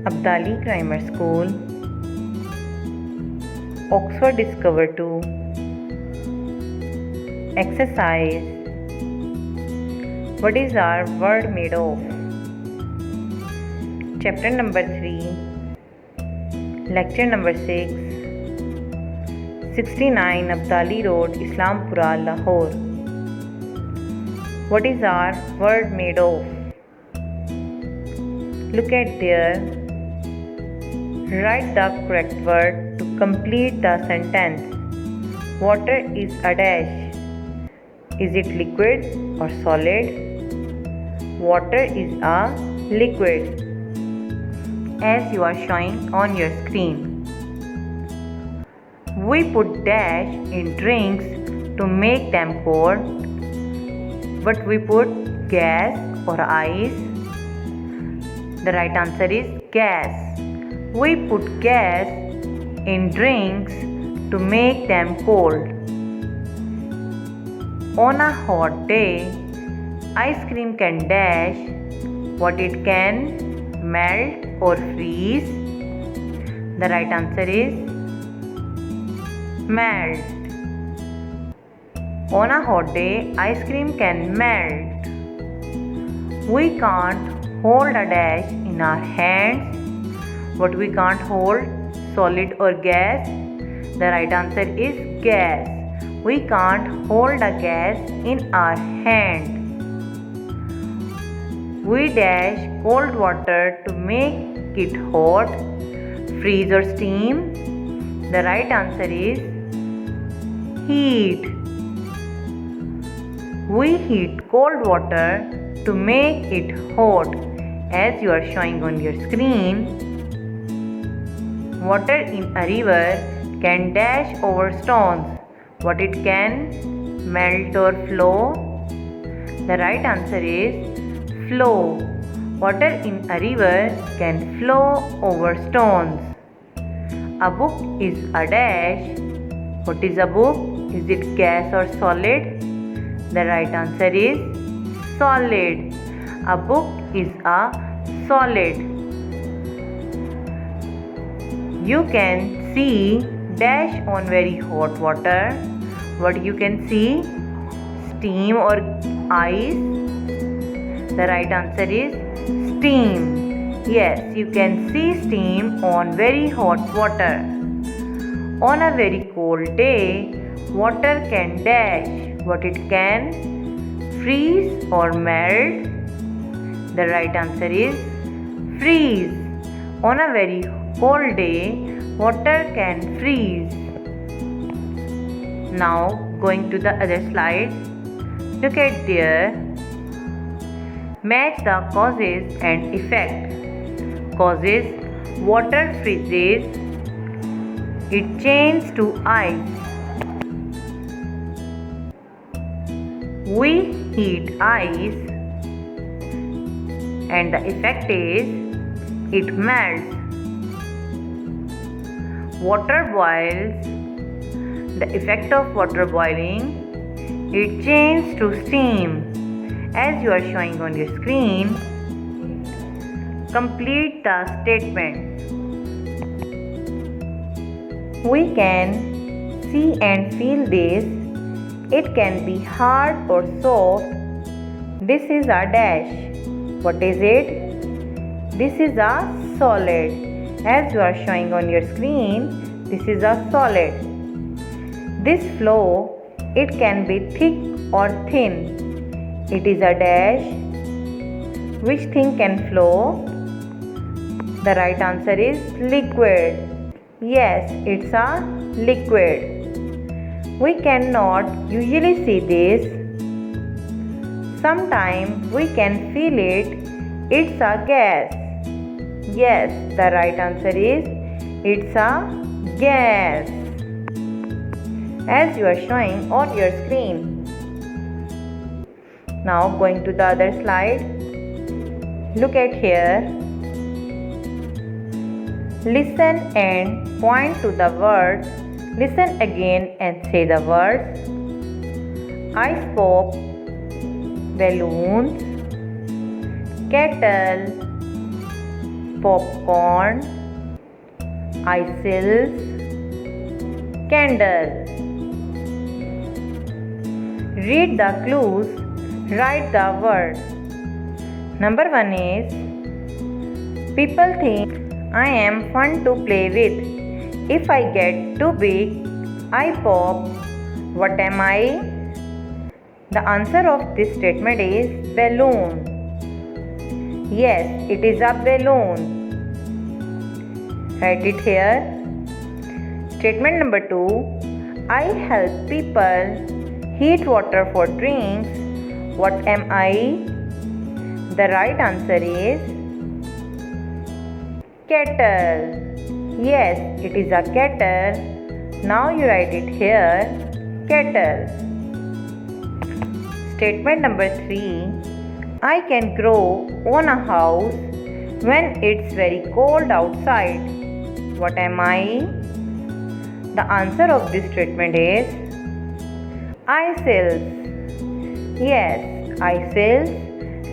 Abdali Grammar School, Oxford Discover 2. Exercise. What is our word made of? Chapter number 3, Lecture number 6, 69 Abdali Road, Islampura, Lahore. What is our word made of? Look at there. Write the correct word to complete the sentence. Water is a dash. Is it liquid or solid? Water is a liquid, as you are showing on your screen. We put dash in drinks to make them cold, but we put gas or ice. The right answer is gas. We put gas in drinks to make them cold. On a hot day, ice cream can dash. What it can? Melt or freeze. The right answer is melt. On a hot day, ice cream can melt. We can't hold a dash in our hands. What we can't hold? Solid or gas? The right answer is gas. We can't hold a gas in our hand. We dash cold water to make it hot. Freeze or steam? The right answer is heat. We heat cold water to make it hot, as you are showing on your screen. Water in a river can dash over stones. What it can? Melt or flow? The right answer is flow. Water in a river can flow over stones. A book is a dash. What is a book? Is it gas or solid? The right answer is solid. A book is a solid. You can see dash on very hot water. What you can see? Steam or ice? The right answer is steam. Yes, you can see steam on very hot water. On a very cold day, water can dash. What it can? Freeze or melt? The right answer is freeze. On a very cold day, water can freeze. Now going to the other slide. Look at there. Match the causes and effect. Causes: water freezes. It changes to ice. We heat ice, and the effect is it melts. Water boils. The effect of water boiling, it changes to steam, as you are showing on your screen. Complete the statement. We can see and feel this. It can be hard or soft. This is a dash. What is it? This is a solid. As you are showing on your screen, this is a solid. This flow, it can be thick or thin. It is a dash. Which thing can flow? The right answer is liquid. Yes, it's a liquid. We cannot usually see this. Sometimes we can feel it. It's a gas. Yes, the right answer is it's a gas, as you are showing on your screen. Now going to the other slide. Look at here. Listen and point to the words. Listen again and say the words. Ice pop, balloons, kettle, popcorn, icicles, candle. Read the clues, write the word. Number 1 is people think I am fun to play with. If I get too big, I pop. What am I? The answer of this statement is balloon. Yes, it is a balloon. Write it here. Statement number 2. I help people heat water for drinks. What am I? The right answer is kettle. Yes, it is a kettle. Now you write it here. Kettle. Statement number 3. I can grow on a house when it's very cold outside. What am I? The answer of this statement is icicles. Yes, icicles.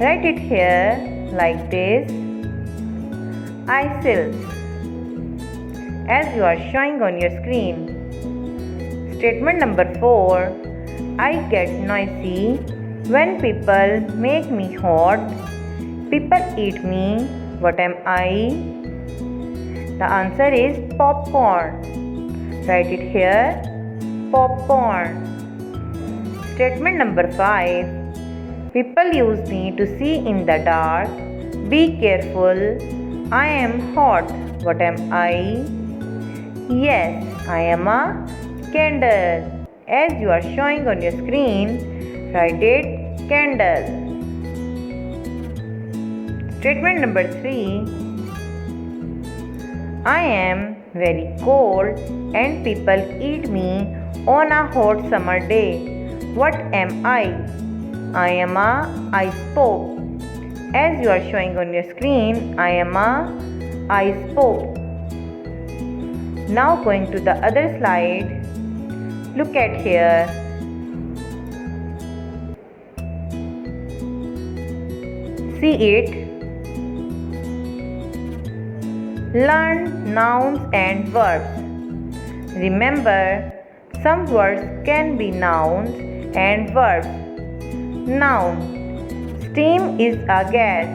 Write it here like this. Icicles. As you are showing on your screen. Statement number 4. I get noisy when people make me hot. People eat me. What am I? The answer is popcorn. Write it here. Popcorn. Statement number 5. People use me to see in the dark. Be careful. I am hot. What am I? Yes, I am a candle. As you are showing on your screen, write it candle. Statement number 3. I am very cold and people eat me on a hot summer day. What am I? I am a ice pop. As you are showing on your screen, I am a ice pop. Now going to the other slide. Look at here. See it. Learn nouns and verbs. Remember, some words can be nouns and verbs. Noun. Steam is a gas.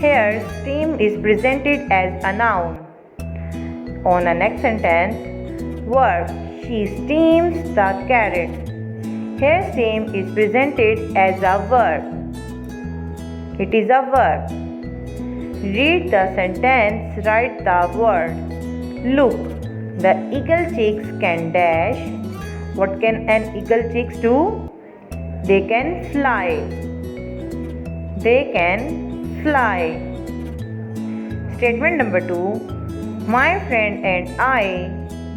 Here, steam is presented as a noun. On the next sentence, verb. She steams the carrot. Here, steam is presented as a verb. It is a verb. Read the sentence, write the word. Look, the eagle chicks can dash. What can an eagle chicks do? They can fly. They can fly. Statement number 2. My friend and I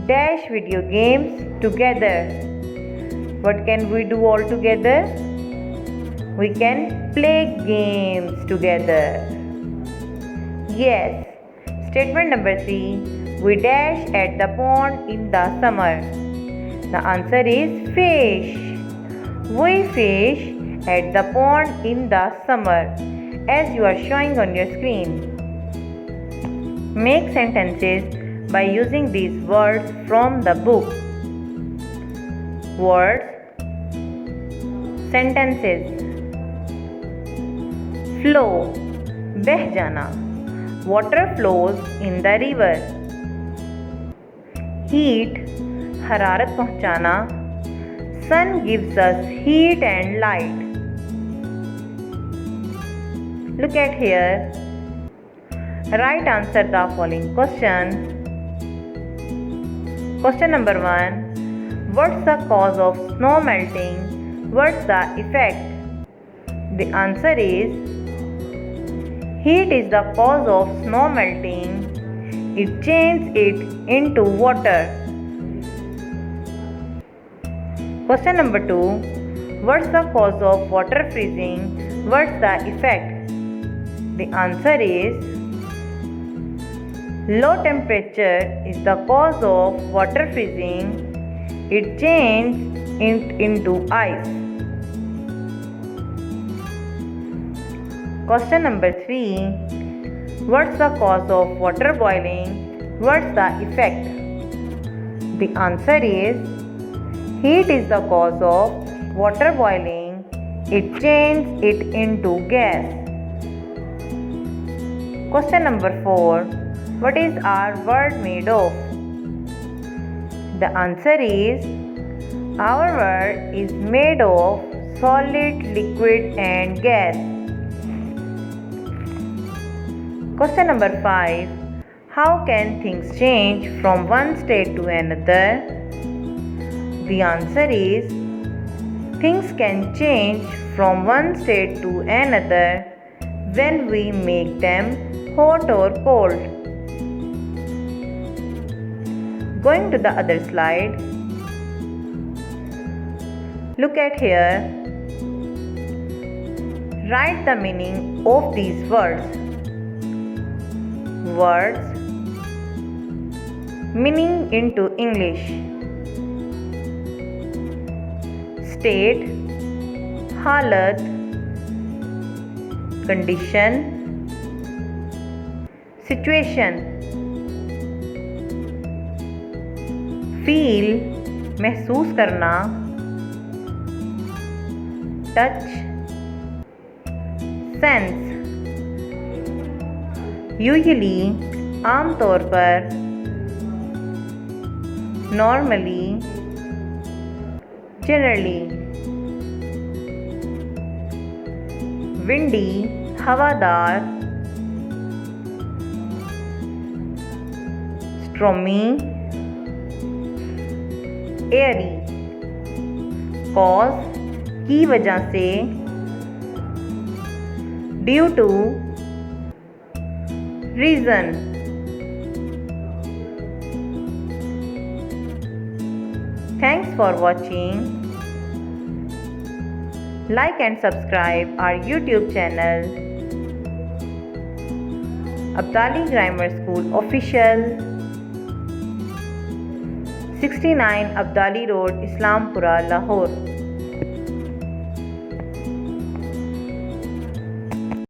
dash video games together. What can we do all together? We can play games together. Yes. Statement number 3. We dash at the pond in the summer. The answer is fish. We fish at the pond in the summer, as you are showing on your screen. Make sentences by using these words from the book. Words. Sentences. Flow. बह जाना. Water flows in the river. Heat. हरारत पहुंचाना. Sun gives us heat and light. Look at here. Right answer the following question. Question number 1. What's the cause of snow melting? What's the effect? The answer is heat is the cause of snow melting. It changes it into water. Question number 2. What's the cause of water freezing? What's the effect? The answer is low temperature is the cause of water freezing. It changes it into ice. Question number 3. What's the cause of water boiling? What's the effect? The answer is heat is the cause of water boiling. It changes it into gas. Question number 4. What is our world made of? The answer is our world is made of solid, liquid and gas. Question number 5. How can things change from one state to another? The answer is things can change from one state to another when we make them hot or cold. Going to the other slide. Look at here. Write the meaning of these words. Words meaning into English. State, halat, condition, situation. Feel, महसूस करना. Touch, sense. Usually, आमतौर पर. Normally, generally. Windy, हवादार. Stormy, airy. Cause, की वजह से. Due to, reason. Thanks for watching. Like and subscribe our YouTube channel Abdali Grammar School Official, 69 Abdali Road, Islampura, Lahore.